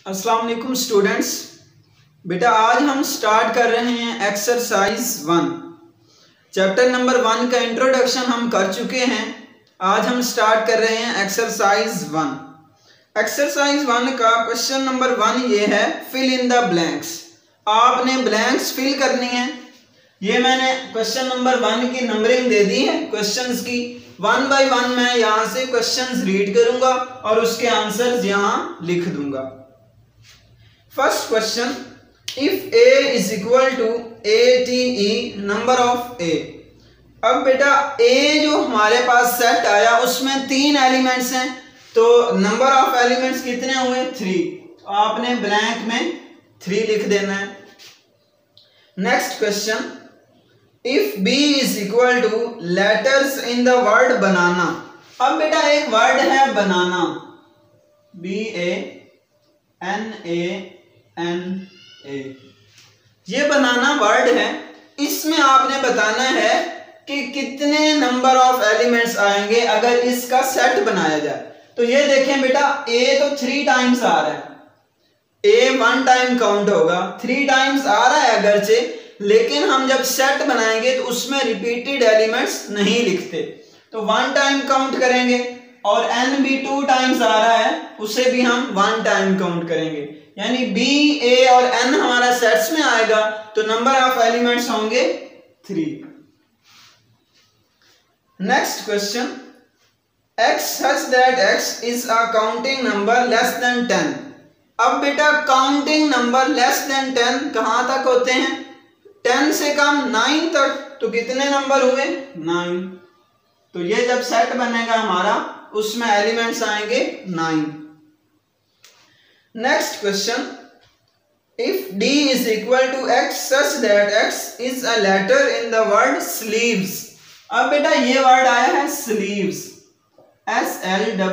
अस्सलाम वालेकुम स्टूडेंट्स। बेटा आज हम स्टार्ट कर रहे हैं एक्सरसाइज 1। चैप्टर नंबर 1 का इंट्रोडक्शन हम कर चुके हैं। आज हम स्टार्ट कर रहे हैं एक्सरसाइज 1। एक्सरसाइज 1 का क्वेश्चन नंबर 1 ये है, फिल इन द ब्लैंक्स। आपने ब्लैंक्स फिल करनी है। ये मैंने क्वेश्चन नंबर 1 की नंबरिंग दे दी है क्वेश्चंस की। 1 बाय 1 मैं यहाँ से क्वेश्चंस रीड करूंगा और उसके आंसर्स यहाँ लिख दूंगा। First question, if a is equal to ATE number of a। अब बेटा a जो हमारे पास सेट आया उसमें 3 एलिमेंट्स हैं, तो नंबर ऑफ एलिमेंट्स कितने हुए 3। आपने ब्लैंक में 3 लिख देना है। Next question, if b is equal to letters in the word banana. अब बेटा एक वर्ड है बनाना, BANANA। ये बनाना वर्ड है, इसमें आपने बताना है कि कितने नंबर ऑफ एलिमेंट्स आएंगे अगर इसका सेट बनाया जाए। तो ये देखें बेटा a तो 3 टाइम्स आ रहा है, a 1 टाइम काउंट होगा, 3 टाइम्स आ रहा है अगरचे, लेकिन हम जब सेट बनाएंगे तो उसमें रिपीटेड एलिमेंट्स नहीं लिखते, तो 1 टाइम काउंट करेंगे। और n भी 2 टाइम्स आ रहा है, उसे भी हम 1 टाइम काउंट करेंगे। यानी b, a और n हमारा सेट्स में आएगा, तो नंबर ऑफ एलिमेंट्स होंगे 3। Next question, x such that x is a counting number less than 10। अब बेटा काउंटिंग नंबर लेस देन 10 कहां तक होते हैं, 10 से कम 9 तक। तो कितने नंबर हुए 9। तो ये जब सेट बनेगा हमारा उसमें एलिमेंट्स आएंगे 9। Next question, if d is equal to x such that x is a letter in the word sleeves। अब बेटा ये वर्ड आया है sleeves, SLEEVES,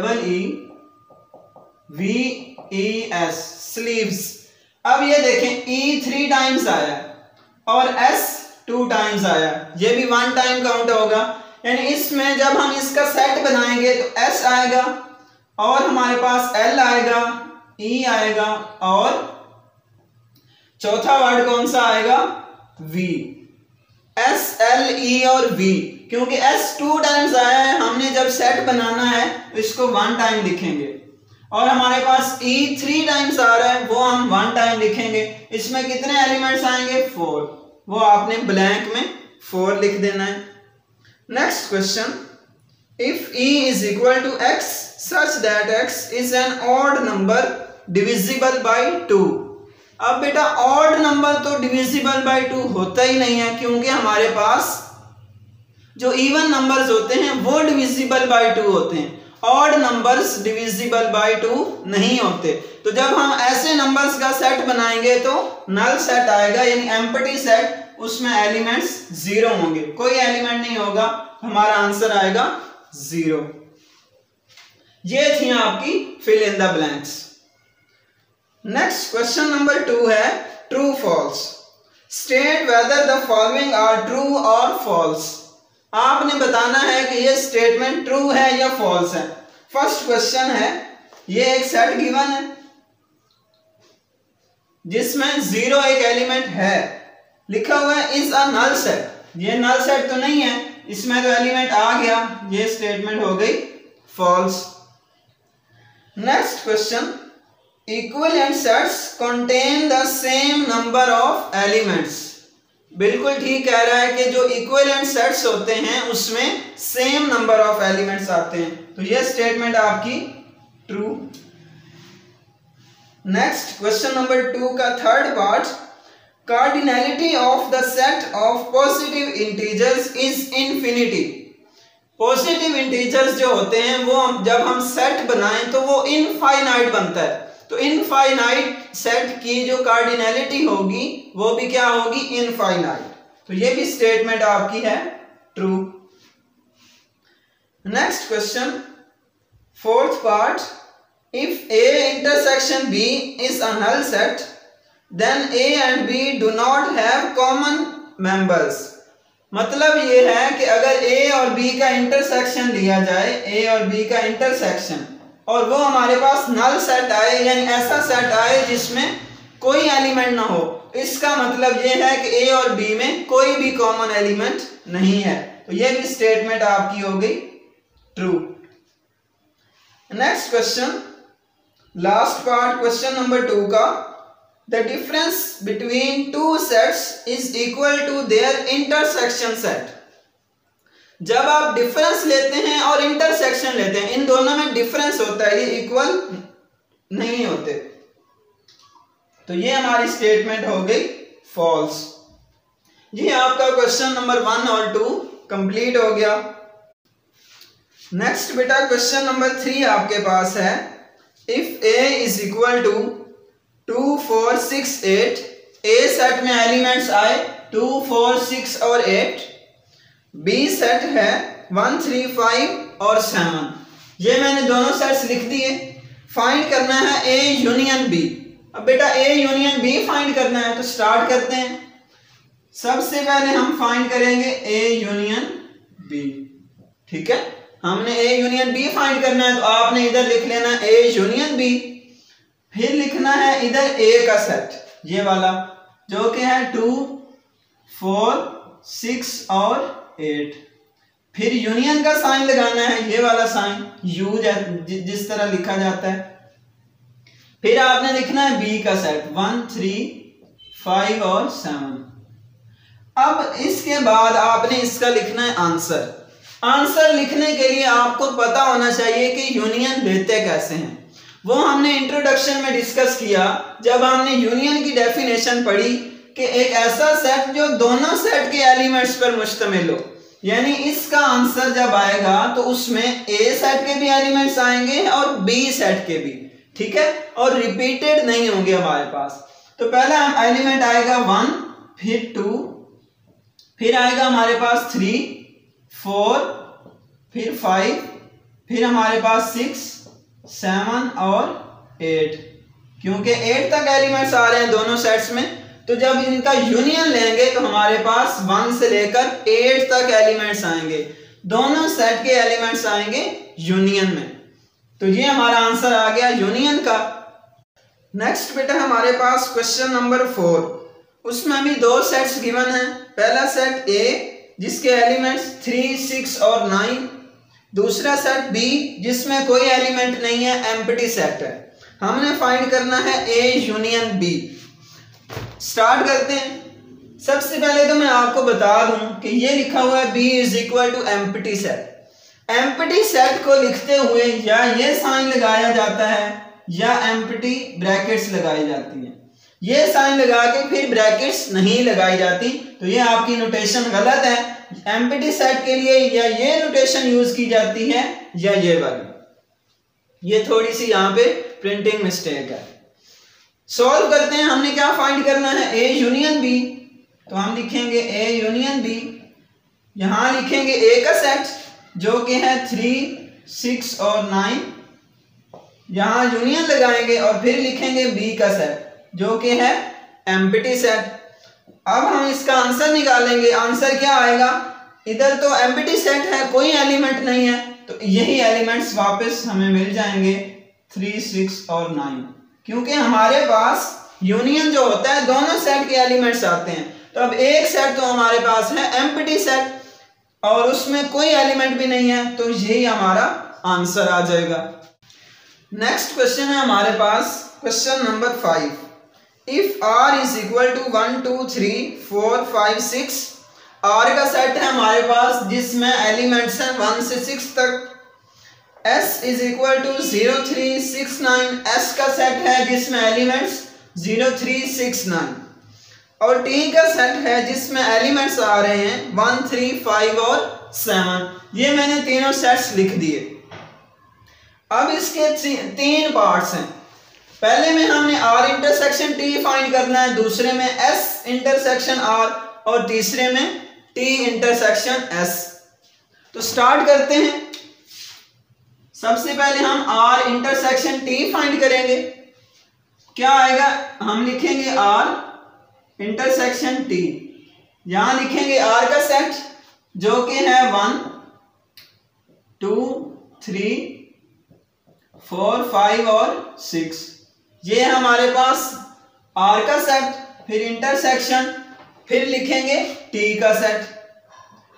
sleeves। अब ये देखें e 3 टाइम्स आया और s 2 टाइम्स आया, ये भी 1 टाइम काउंट होगा। यानी इसमें जब हम इसका सेट बनाएंगे तो s आएगा और हमारे पास l आएगा, e आएगा और चौथा वर्ड कौन सा आएगा v। s, l, e और v, क्योंकि s 2 टाइम्स आया है, हमने जब सेट बनाना है तो इसको 1 टाइम लिखेंगे। और हमारे पास e 3 टाइम्स आ रहा है, वो हम 1 टाइम लिखेंगे। इसमें कितने एलिमेंट्स आएंगे 4, वो आपने ब्लैंक में 4 लिख देना है। Next question, if e is equal to x such that x is an odd number divisible by 2। अब बेटा ऑड नंबर तो डिविजिबल बाय 2 होता ही नहीं है, क्योंकि हमारे पास जो इवन नंबर्स होते हैं वो डिविजिबल बाय 2 होते हैं, ऑड नंबर्स डिविजिबल बाय 2 नहीं होते। तो जब हम ऐसे नंबर्स का सेट बनाएंगे तो नल सेट आएगा, यानी एम्प्टी सेट, उसमें एलिमेंट्स 0 होंगे, कोई एलिमेंट नहीं होगा, हमारा आंसर आएगा 0। ये थी आपकी fill in the blanks. Next question number 2 है true false. State whether the following are true और फॉल्स। आपने बताना है कि ये स्टेटमेंट ट्रू है या फॉल्स है। फर्स्ट क्वेश्चन है, ये एक सेट गिवन है जिसमें 0 एक एलिमेंट है, लिखा हुआ है इज अ नल सेट। ये नल सेट तो नहीं है, इसमें तो एलिमेंट आ गया, ये स्टेटमेंट हो गई false. Next question, equivalent sets contain the same number of elements. बिल्कुल ठीक कह रहा है कि जो इक्विवेलेंट सेट्स होते हैं उसमें सेम नंबर ऑफ एलिमेंट्स आते हैं, तो ये स्टेटमेंट आपकी ट्रू। नेक्स्ट क्वेश्चन नंबर 2 का third part, cardinality of the set of positive integers is infinity. Positive integers जो होते हैं वो जब हम सेट बनाएं तो वो इनफाइनाइट बनता है, तो इनफाइनाइट सेट की जो कार्डिनैलिटी होगी वो भी क्या होगी इनफाइनाइट, तो ये भी स्टेटमेंट आपकी है true. Next question, fourth part, if a intersection b is a null set then a and b do not have common members। मतलब ये है कि अगर a और b का इंटरसेक्शन लिया जाए, a और b का इंटरसेक्शन, और वो हमारे पास नल सेट आए, यानी ऐसा सेट आए जिसमें कोई एलिमेंट ना हो। इसका मतलब ये है कि ए और बी में कोई भी कॉमन एलिमेंट नहीं है। तो ये भी स्टेटमेंट आपकी हो गई true. Next question, last part question number 2 का, the difference between two sets is equal to their intersection set. जब आप डिफरेंस लेते हैं और इंटरसेक्शन लेते हैं, इन दोनों में डिफरेंस होता है, ये इक्वल नहीं होते। तो ये हमारी स्टेटमेंट हो गई फॉल्स। जी आपका क्वेश्चन नंबर 1 और 2 कंप्लीट हो गया। नेक्स्ट बेटा क्वेश्चन नंबर 3 आपके पास है, if a is equal to 2 4 6 8, a set में एलिमेंट्स आए 2 4 6 और 8, बी सेट है 1 3 5 और 7। ये मैंने दोनों सेट्स लिख दिए। फाइंड करना है ए यूनियन बी। अब बेटा ए यूनियन बी फाइंड करना है, तो स्टार्ट करते हैं। सबसे पहले हम फाइंड करेंगे ए यूनियन बी। ठीक है, हमने ए यूनियन बी फाइंड करना है, तो आपने इधर लिख लेना ए यूनियन बी। फिर लिखना है इधर ए का सेट, ये वाला जो कि है 2 4 6 और 8। फिर यूनियन का साइन लगाना है, ये वाला साइन यू जिस तरह लिखा जाता है। फिर आपने लिखना है बी का सेट 1 3 5 और 7। अब इसके बाद आपने इसका लिखना है आंसर। आंसर लिखने के लिए आपको पता होना चाहिए कि यूनियन लेते कैसे हैं। वो हमने इंट्रोडक्शन में डिस्कस किया जब हमने यूनियन की डेफिनेशन पढ़ी कि एक ऐसा सेट जो दोनों सेट के एलिमेंट्स पर मुश्तमिल हो। यानी इसका आंसर जब आएगा तो उसमें ए सेट के भी एलिमेंट्स आएंगे और बी सेट के भी, ठीक है, और रिपीटेड नहीं होंगे हमारे पास। तो पहला एलिमेंट आएगा 1, फिर 2, फिर आएगा हमारे पास 3 4, फिर 5, फिर हमारे पास 6 7 और 8। क्योंकि 8 तक एलिमेंट्स आ रहे हैं दोनों सेट्स में, तो जब इनका यूनियन लेंगे तो हमारे पास 1 से लेकर 8 तक एलिमेंट्स आएंगे। दोनों सेट के एलिमेंट्स आएंगे यूनियन में। तो ये हमारा आंसर आ गया यूनियन का। नेक्स्ट बेटा हमारे पास क्वेश्चन नंबर 4, उसमें अभी 2 सेट्स गिवन है। पहला सेट ए जिसके एलिमेंट्स 3 6 और 9, दूसरा सेट बी जिसमें कोई एलिमेंट नहीं है, एम्प्टी सेट है। हमने फाइंड करना है ए यूनियन बी। स्टार्ट करते हैं। सबसे पहले तो मैं आपको बता दूं कि ये लिखा हुआ है b is equal to empty set. Empty set को लिखते हुए या ये साइन लगाया जाता है या एम्प्टी ब्रैकेट्स लगाई जाती हैं। ये साइन लगा के फिर ब्रैकेट्स नहीं लगाई जाती, तो ये आपकी नोटेशन गलत है। एम्प्टी सेट के लिए या ये नोटेशन यूज की जाती है या ये वाली। ये थोड़ी सी यहाँ पे प्रिंटिंग मिस्टेक है। सॉल्व करते हैं। हमने क्या फाइंड करना है, ए यूनियन बी। तो हम लिखेंगे ए यूनियन बी, यहां लिखेंगे ए का सेट जो कि है 3 6 और 9, यहां यूनियन लगाएंगे और फिर लिखेंगे बी का सेट जो कि है एम्प्टी सेट। अब हम इसका आंसर निकालेंगे। आंसर क्या आएगा, इधर तो एम्प्टी सेट है, कोई एलिमेंट नहीं है, तो यही एलिमेंट्स वापस हमें मिल जाएंगे 3 6 और 9। क्योंकि हमारे पास यूनियन जो होता है दोनों सेट के एलिमेंट्स आते हैं। तो अब एक सेट तो हमारे पास है एम्प्टी सेट और उसमें कोई एलिमेंट भी नहीं है, तो यही हमारा आंसर आ जाएगा। नेक्स्ट क्वेश्चन है हमारे पास question number 5। If r is equal to 1 2 3 4 5 6, r का सेट है हमारे पास जिसमें एलिमेंट्स हैं 1 से 6 तक। s is equal to 0 3 6 9, s का सेट है जिसमें एलिमेंट्स 0 3 6 9, और t का सेट है जिसमें एलिमेंट्स आ रहे हैं 1 3 5 और 7। ये मैंने तीनों सेट्स लिख दिए। अब इसके 3 पार्ट्स हैं। पहले में हमने r इंटरसेक्शन t फाइंड करना है, दूसरे में s इंटरसेक्शन r और तीसरे में t इंटरसेक्शन s। तो स्टार्ट करते हैं। सबसे पहले हम r इंटरसेक्शन t फाइंड करेंगे। क्या आएगा, हम लिखेंगे r इंटरसेक्शन t, यहां लिखेंगे r का सेट जो कि है 1 2 3 4, 5 और 6। ये है हमारे पास R का सेट, फिर इंटरसेक्शन, फिर लिखेंगे T का सेट।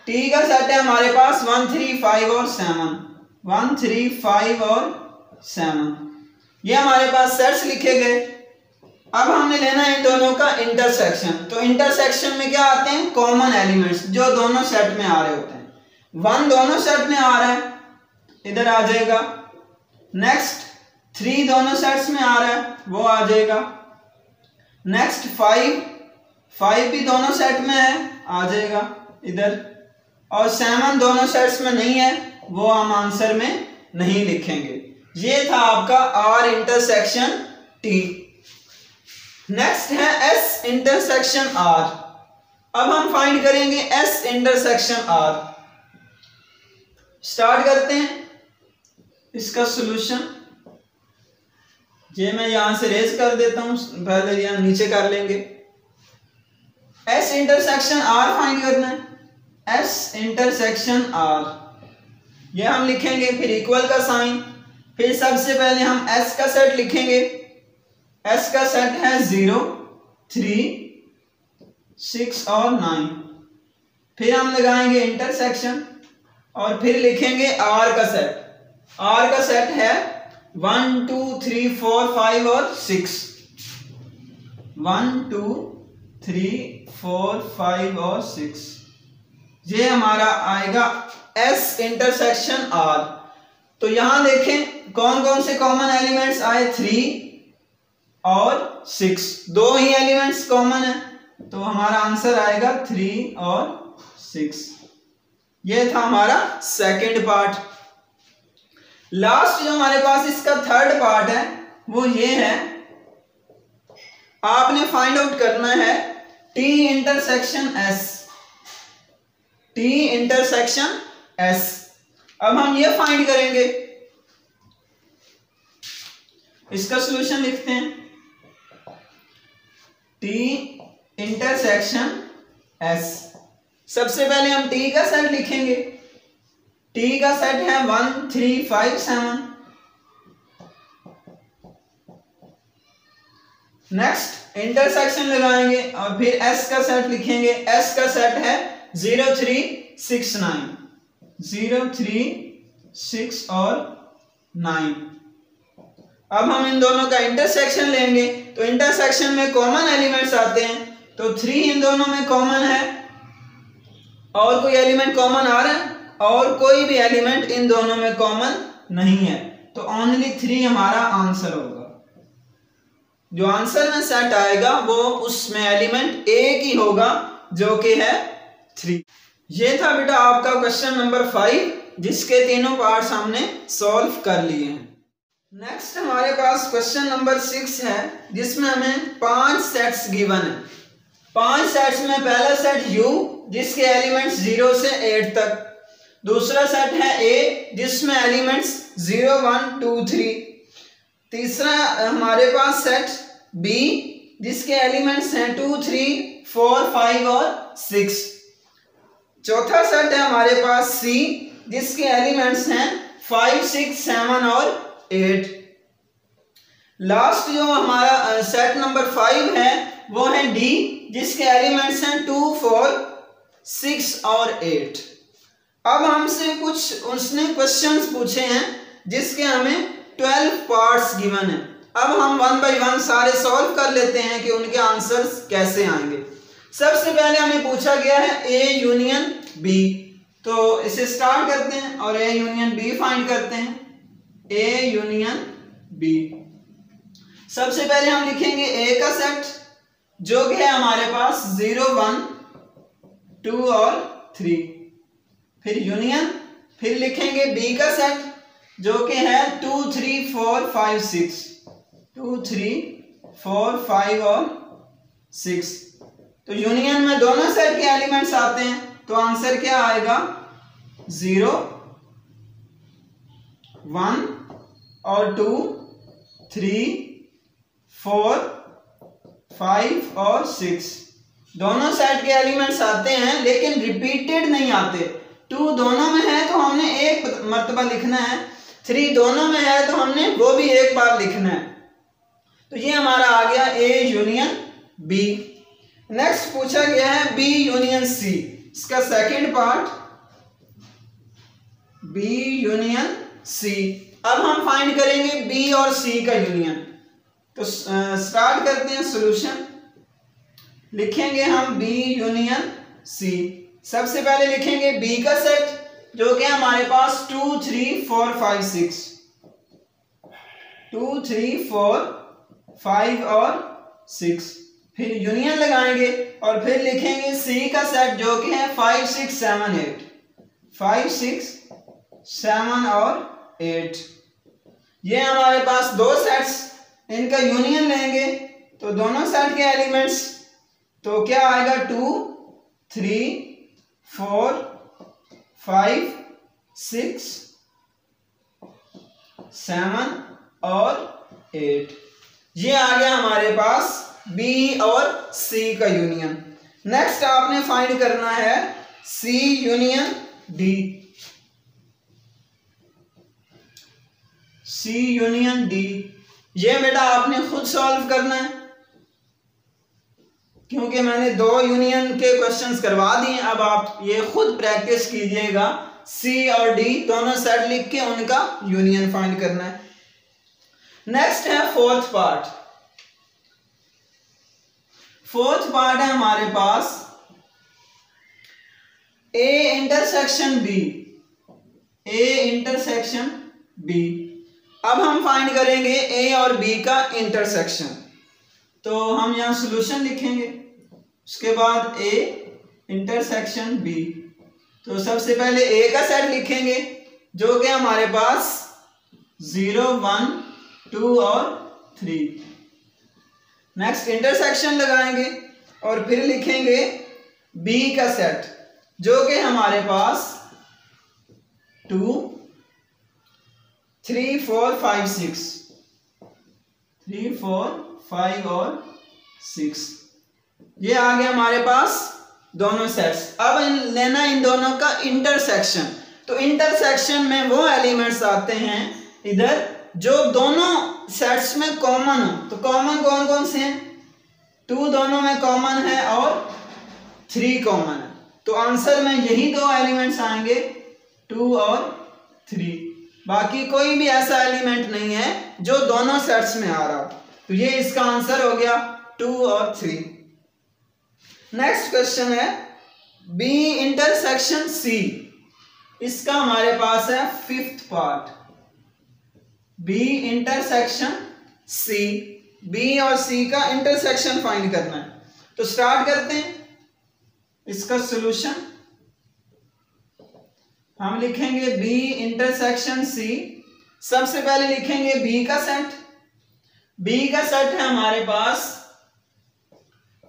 T का सेट है हमारे पास 1, 3, 5 और 7, 1, 3, 5 और 7। ये हमारे पास सेट्स लिखे गए। अब हमने लेना है इन दोनों का इंटरसेक्शन। तो इंटरसेक्शन में क्या आते हैं? कॉमन एलिमेंट्स जो दोनों सेट में आ रहे होते हैं। 1 दोनों सेट में आ रहा है, इधर आ जाएगा। नेक्स्ट 3 दोनों सेट्स में आ रहा है, वो आ जाएगा। नेक्स्ट 5 भी दोनों सेट में है, आ जाएगा इधर। और 7 दोनों सेट्स में नहीं है, वो हम आंसर में नहीं लिखेंगे। ये था आपका R इंटरसेक्शन T। नेक्स्ट है S इंटरसेक्शन R। अब हम फाइंड करेंगे S इंटरसेक्शन R। स्टार्ट करते हैं इसका सॉल्यूशन। ये मैं यहां से रेज कर देता हूं, पहले यहां नीचे कर लेंगे। S इंटरसेक्शन R फाइंड करना है। S इंटरसेक्शन R ये हम लिखेंगे, फिर इक्वल का साइन, फिर सबसे पहले हम S का सेट लिखेंगे। S का सेट है 0, 3, 6 और 9। फिर हम लगाएंगे इंटरसेक्शन और फिर लिखेंगे R का सेट। R का सेट है 1, 2, 3, 4, 5 और 6। 1, 2, 3, 4, 5 और 6। ये हमारा आएगा S इंटरसेक्शन R। तो यहां देखें कौन कौन से कॉमन एलिमेंट्स आए, 3 और 6। 2 ही एलिमेंट्स कॉमन है, तो हमारा आंसर आएगा 3 और 6। ये था हमारा सेकंड पार्ट। लास्ट जो हमारे पास इसका थर्ड पार्ट है वो ये है, आपने फाइंड आउट करना है T intersection S। T intersection S। अब हम ये फाइंड करेंगे, इसका सॉल्यूशन लिखते हैं। T intersection S। सबसे पहले हम T का सेट लिखेंगे। T का सेट है 1, 3, 5, 7। नेक्स्ट इंटरसेक्शन लगाएंगे और फिर S का सेट लिखेंगे। S का सेट है 0, 3, 6, 9। 0, 3, 6 और 9। अब हम इन दोनों का इंटरसेक्शन लेंगे, तो इंटरसेक्शन में कॉमन एलिमेंट्स आते हैं। तो 3 इन दोनों में कॉमन है, और कोई एलिमेंट कॉमन आ रहा है, और कोई भी एलिमेंट इन दोनों में कॉमन नहीं है, तो ओनली 3 हमारा आंसर होगा। जो आंसर में सेट आएगा वो उसमें एलिमेंट एक ही होगा, जो कि है 3। ये था बेटा आपका क्वेश्चन नंबर 5, जिसके तीनों पार्ट्स हमने सॉल्व कर लिए हैं। नेक्स्ट हमारे पास क्वेश्चन नंबर 6 है, जिसमें हमें 5 सेट्स गिवन है। 5 सेट्स में पहला सेट U, जिसके एलिमेंट्स 0 से 8 तक। दूसरा सेट है A, जिसमें एलिमेंट्स 0, 1, 2, 3। तीसरा हमारे पास सेट B, जिसके एलिमेंट्स हैं 2, 3, 4, 5 और 6। चौथा सेट है हमारे पास C, जिसके एलिमेंट्स हैं 5, 6, 7 और 8। लास्ट जो हमारा सेट नंबर 5 है वो है D, जिसके एलिमेंट्स हैं 2, 4, 6 और 8। अब हमसे कुछ उसने क्वेश्चंस पूछे हैं, जिसके हमें 12 पार्ट्स गिवन है। अब हम 1 बाय 1 सारे सॉल्व कर लेते हैं कि उनके आंसर्स कैसे आएंगे। सबसे पहले हमें पूछा गया है A यूनियन B, तो इसे स्टार्ट करते हैं और A यूनियन B फाइंड करते हैं। A union B। सबसे पहले हम लिखेंगे A का सेट, जो कि है हमारे पास 0, 1, 2 और 3। फिर यूनियन, फिर लिखेंगे B का सेट, जो कि है 2, 3, 4, 5, 6। 2, 3, 4, 5 और 6। तो यूनियन में दोनों सेट के एलिमेंट्स आते हैं, तो आंसर क्या आएगा? 0, 1 और 2, 3, 4, 5 और 6। दोनों सेट के एलिमेंट्स आते हैं, लेकिन रिपीटेड नहीं आते। 2 दोनों में है तो हमने एक मर्तबा लिखना है, 3 दोनों में है तो हमने वो भी एक बार लिखना है। तो ये हमारा आ गया ए यूनियन बी। नेक्स्ट पूछा गया है बी यूनियन सी, इसका second part b union c. अब हम फाइंड करेंगे बी और सी का यूनियन। तो स्टार्ट करते हैं सॉल्यूशन। लिखेंगे हम बी यूनियन सी। सबसे पहले लिखेंगे बी का सेट जो कि हमारे पास 2 3 4 5 6, 2 3 4 5 और 6। फिर यूनियन लगाएंगे और फिर लिखेंगे सी का सेट जो कि है 5 6 7 8, 5 6 7 और 8। ये हमारे पास दो सेट्स, इनका यूनियन लेंगे तो दोनों सेट के एलिमेंट्स तो क्या आएगा 2 3 4 5 6 7 और 8। ये आ गया हमारे पास बी और सी का यूनियन। नेक्स्ट आपने फाइंड करना है सी यूनियन डी। सी यूनियन डी ये बेटा आपने खुद सॉल्व करना है क्योंकि मैंने 2 यूनियन के क्वेश्चंस करवा दिए। अब आप ये खुद प्रैक्टिस कीजिएगा। सी और डी दोनों सेट लिख के उनका यूनियन फाइंड करना है। नेक्स्ट है फोर्थ पार्ट। फोर्थ पार्ट है हमारे पास A intersection B, A intersection B. अब हम फाइंड करेंगे ए और बी का इंटरसेक्शन। तो हम यहां सॉल्यूशन लिखेंगे, उसके बाद ए इंटरसेक्शन बी। तो सबसे पहले ए का सेट लिखेंगे जो कि हमारे पास 0 1 2 और 3। नेक्स्ट इंटरसेक्शन लगाएंगे और फिर लिखेंगे बी का सेट जो कि हमारे पास 2 3 4 5 6, 3 4 5 और 6। ये आ गया हमारे पास दोनों सेट्स। अब लेना इन दोनों का इंटरसेक्शन। तो इंटरसेक्शन में वो एलिमेंट्स आते हैं इधर जो दोनों सेट्स में कॉमन हो। तो कॉमन कौन कौन से हैं? 2 दोनों में कॉमन है और 3 कॉमन है। तो आंसर में यही 2 एलिमेंट्स आएंगे 2 और 3। बाकी कोई भी ऐसा एलिमेंट नहीं है जो दोनों सेट्स में आ रहा हो। तो ये इसका आंसर हो गया 2 और 3। नेक्स्ट क्वेश्चन है बी इंटरसेक्शन सी। इसका हमारे पास है 5th part B intersection C. B और सी का इंटरसेक्शन फाइंड करना है। तो स्टार्ट करते हैं इसका सॉल्यूशन। हम लिखेंगे बी इंटरसेक्शन सी। सबसे पहले लिखेंगे बी का सेट। बी का सेट है हमारे पास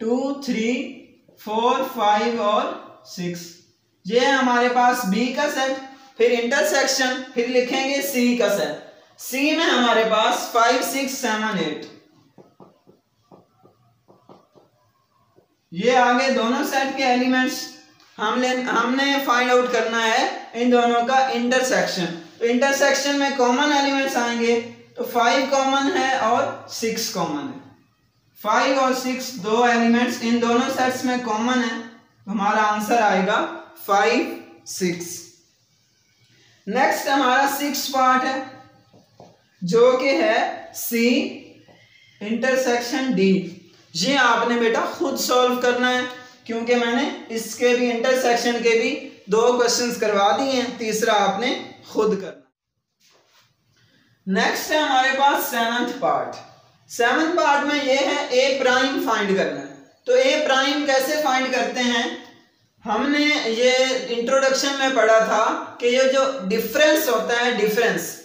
2 3 4 5 और 6। ये है हमारे पास बी का सेट। फिर इंटरसेक्शन, फिर लिखेंगे सी का सेट। सी में हमारे पास 5 6 7 8। ये आगे दोनों सेट के एलिमेंट्स। हमने फाइंड आउट करना है इन दोनों का इंटरसेक्शन। तो इंटरसेक्शन में कॉमन एलिमेंट्स आएंगे तो 5 कॉमन है और 6 कॉमन है। 5 और 6 2 एलिमेंट्स इन दोनों सेट्स में कॉमन है। तो हमारा आंसर आएगा 5 6। नेक्स्ट हमारा 6 पार्ट है जो कि है सी इंटरसेक्शन डी। ये आपने बेटा खुद सॉल्व करना है क्योंकि मैंने इसके भी इंटरसेक्शन के भी 2 क्वेश्चंस करवा दिए हैं। तीसरा आपने खुद करना। नेक्स्ट है हमारे पास 7th पार्ट। 7th पार्ट में ये है ए प्राइम फाइंड करना है। तो ए प्राइम कैसे फाइंड करते हैं? हमने ये इंट्रोडक्शन में पढ़ा था कि ये जो डिफरेंस होता है, डिफरेंस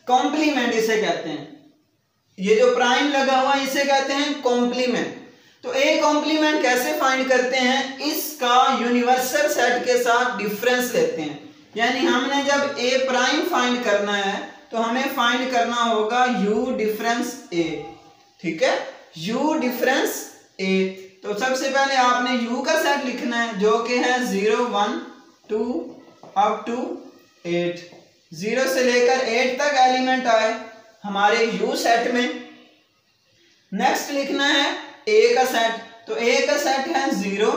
कॉम्प्लीमेंट इसे कहते हैं। ये जो प्राइम लगा हुआ है इसे कहते हैं कॉम्प्लीमेंट। तो ए कॉम्प्लीमेंट कैसे फाइंड करते हैं? इसका यूनिवर्सल सेट के साथ डिफरेंस लेते हैं। यानी हमने जब ए प्राइम फाइंड करना है तो हमें फाइंड करना होगा यू डिफरेंस ए। ठीक है, यू डिफरेंस ए। तो सबसे पहले आपने यू का सेट लिखना है जो कि है 0 1 2 अप टू 8। 0 से लेकर 8 तक एलिमेंट आए हमारे यू सेट में। नेक्स्ट लिखना है ए का सेट। तो ए का सेट है 0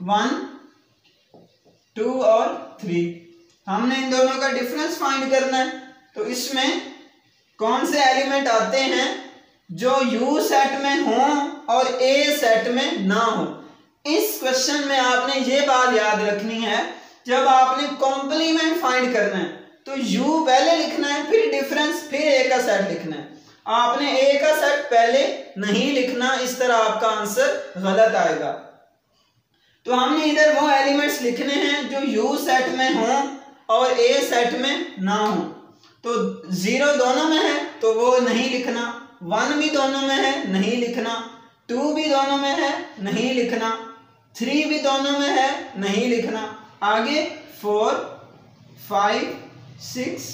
1 2 और 3। हमने इन दोनों का डिफरेंस फाइंड करना है। तो इसमें कौन से एलिमेंट आते हैं जो यू सेट में हो और ए सेट में ना हो। इस क्वेश्चन में आपने ये बात याद रखनी है, जब आपने कॉम्प्लीमेंट फाइंड करना है तो यू पहले लिखना है, फिर डिफरेंस, फिर ए का सेट लिखना है। आपने ए का सेट पहले नहीं लिखना, इस तरह आपका आंसर गलत आएगा। तो हमने इधर वो एलिमेंट्स लिखने हैं जो यू सेट में हो और ए सेट में ना हो। तो 0 दोनों में है तो वो नहीं लिखना, 1 भी दोनों में है नहीं लिखना, 2 भी दोनों में है नहीं लिखना, 3 भी दोनों में है नहीं लिखना। आगे 4 5 6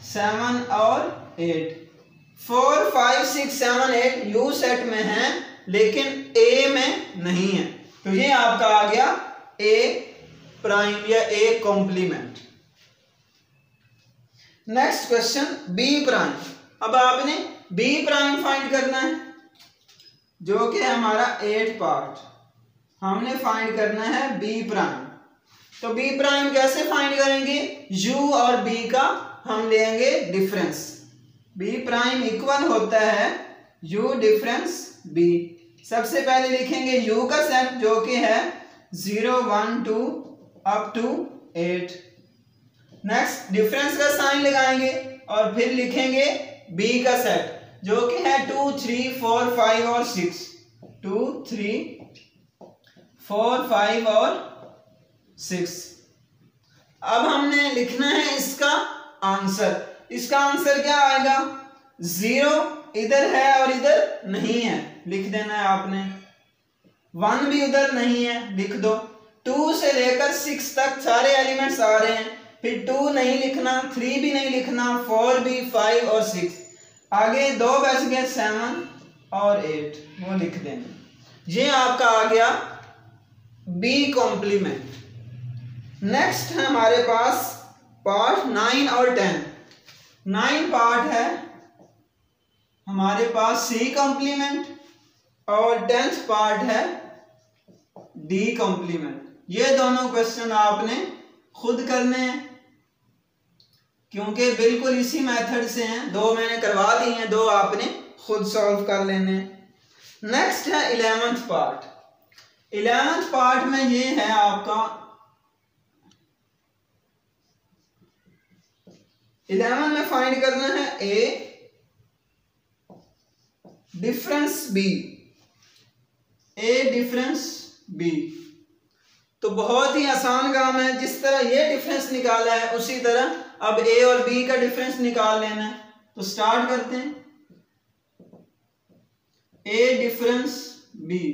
7 और 8। 4 5 6 7 8 यू सेट में है लेकिन ए में नहीं है। तो ये आपका आ गया ए प्राइम या a complement. Next question b prime. अब आपने बी प्राइम फाइंड करना है जो कि हमारा 8 पार्ट। हमने फाइंड करना है बी प्राइम। तो बी प्राइम कैसे फाइंड करेंगे, u और b का हम लेंगे डिफरेंस। बी प्राइम इक्वल होता है u डिफरेंस b। सबसे पहले लिखेंगे u का सेट जो कि है 0 1 2 अप टू 8। नेक्स्ट डिफरेंस का साइन लगाएंगे और फिर लिखेंगे b का सेट जो कि है 2 3 4 5 और 6। 2 3 4 5 और 6। अब हमने लिखना है इसका आंसर। इसका आंसर क्या आएगा, 0 इधर है और इधर नहीं है, लिख देना है आपने। 1 भी उधर नहीं है, लिख दो। 2 से लेकर 6 तक सारे एलिमेंट्स आ रहे हैं, फिर 2 नहीं लिखना, 3 भी नहीं लिखना, 4 भी, 5 और 6। आगे 2 बच गए 7 और 8, वो लिख देना। ये आपका आ गया बी कॉम्प्लीमेंट। नेक्स्ट है हमारे पास पार्ट 9 और 10। 9 पार्ट है हमारे पास सी कॉम्प्लीमेंट और 10th पार्ट है डी कॉम्प्लीमेंट। ये दोनों क्वेश्चन आपने खुद करने हैं क्योंकि बिल्कुल इसी मेथड से हैं। 2 मैंने करवा दी हैं, 2 आपने खुद सॉल्व कर लेने हैं। नेक्स्ट है 11th पार्ट। 11th पार्ट में ये है आपका 11 में फाइंड करना है ए डिफरेंस बी। ए डिफरेंस बी तो बहुत ही आसान काम है। जिस तरह ये डिफरेंस निकाला है उसी तरह अब ए और बी का डिफरेंस निकाल लेना है। तो स्टार्ट करते हैं। ए डिफरेंस बी,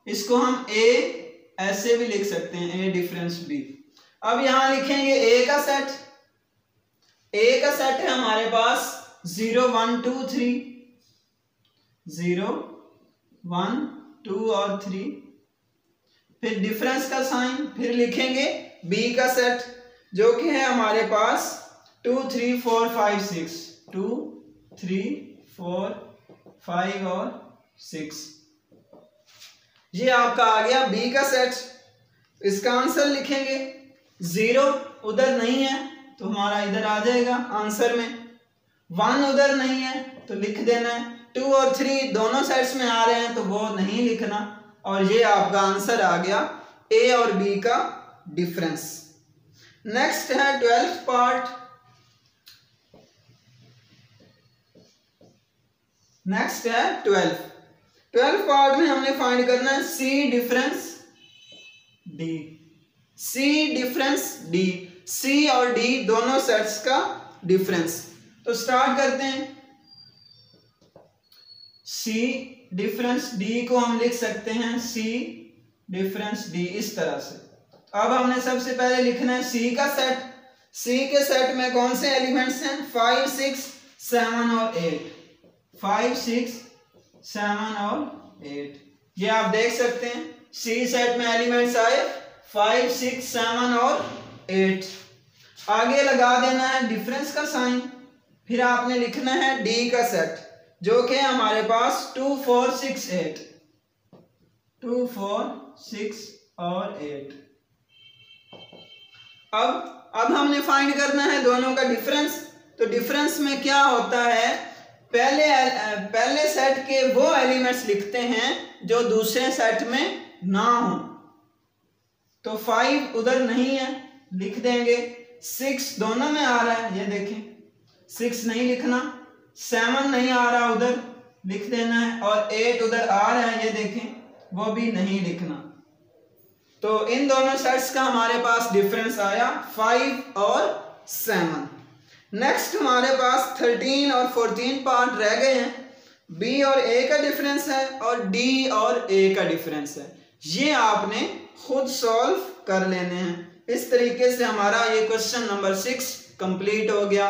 इसको हम ए ऐसे भी लिख सकते हैं, ए डिफरेंस बी। अब यहां लिखेंगे ए का सेट। ए का सेट है हमारे पास 0 1 2 3, 0 1 2 और 3। फिर डिफरेंस का साइन, फिर लिखेंगे बी का सेट जो कि है हमारे पास 2 3 4 5 6, 2 3 4 5 और 6। ये आपका आ गया बी का सेट। इसका आंसर लिखेंगे। 0 उधर नहीं है तो हमारा इधर आ जाएगा आंसर में। 1 उधर नहीं है तो लिख देना है। 2 और 3 दोनों साइड्स में आ रहे हैं तो वो नहीं लिखना। और ये आपका आंसर आ गया ए और बी का डिफरेंस। नेक्स्ट है 12th पार्ट। नेक्स्ट है 12th पार्ट में हमने फाइंड करना है सी डिफरेंस डी। सी डिफरेंस डी, सी और डी दोनों सेट्स का डिफरेंस। तो स्टार्ट करते हैं। सी डिफरेंस डी को हम लिख सकते हैं सी डिफरेंस डी इस तरह से। अब हमने सबसे पहले लिखना है सी का सेट। सी के सेट में कौन से एलिमेंट्स हैं, 5 6 7 और 8। 5 6 7 और 8 ये आप देख सकते हैं। सी सेट में एलिमेंट्स आए 5 6 7 और 8। आगे लगा देना है डिफरेंस का साइन, फिर आपने लिखना है डी का सेट जो कि हमारे पास 2 4 6 8, 2 4 6 और 8। अब हमने फाइंड करना है दोनों का डिफरेंस। तो डिफरेंस में क्या होता है, पहले सेट के वो एलिमेंट्स लिखते हैं जो दूसरे सेट में ना हो। तो 5 उधर नहीं है, लिख देंगे। 6 दोनों में आ रहा है, ये देखें 6 नहीं लिखना, 7 नहीं आ रहा उधर, लिख देना है, और 8 उधर आ रहा है, ये देखें वो भी नहीं लिखना। तो इन दोनों सेट्स का हमारे पास डिफरेंस आया 5 और 7। नेक्स्ट हमारे पास 13 और 14 पार्ट रह गए हैं। बी और ए का डिफरेंस है और डी और ए का डिफरेंस है। ये आपने खुद सॉल्व कर लेने हैं। इस तरीके से हमारा ये क्वेश्चन नंबर 6 कंप्लीट हो गया।